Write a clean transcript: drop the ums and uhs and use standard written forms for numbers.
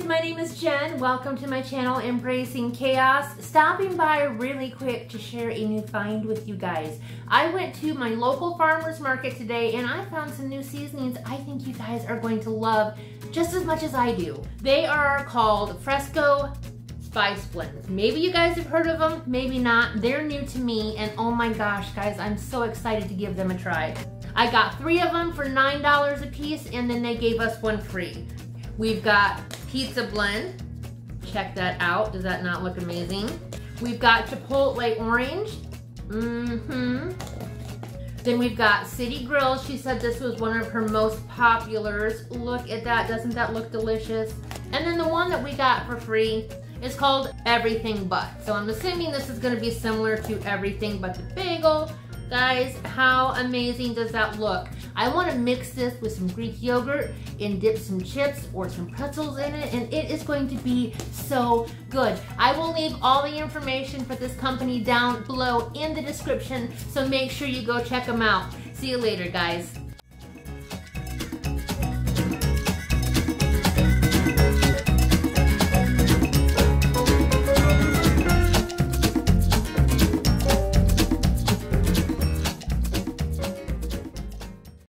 My name is Jen. Welcome to my channel, Embracing Chaos. Stopping by really quick to share a new find with you guys. I went to my local farmer's market today and I found some new seasonings I think you guys are going to love just as much as I do. They are called Fresco Spice Blends. Maybe you guys have heard of them, maybe not. They're new to me and oh my gosh guys, I'm so excited to give them a try. I got 3 of them for $9 a piece and then they gave us 1 free. We've got pizza blend. Check that out. Does that not look amazing? We've got Chipotle orange. Then we've got City Grille. She said this was one of her most populars. Look at that. Doesn't that look delicious? And then the one that we got for free is called Everything But. So I'm assuming this is going to be similar to Everything But the Bagel. Guys, how amazing does that look? I want to mix this with some Greek yogurt and dip some chips or some pretzels in it, and it is going to be so good. I will leave all the information for this company down below in the description, so make sure you go check them out. See you later, guys.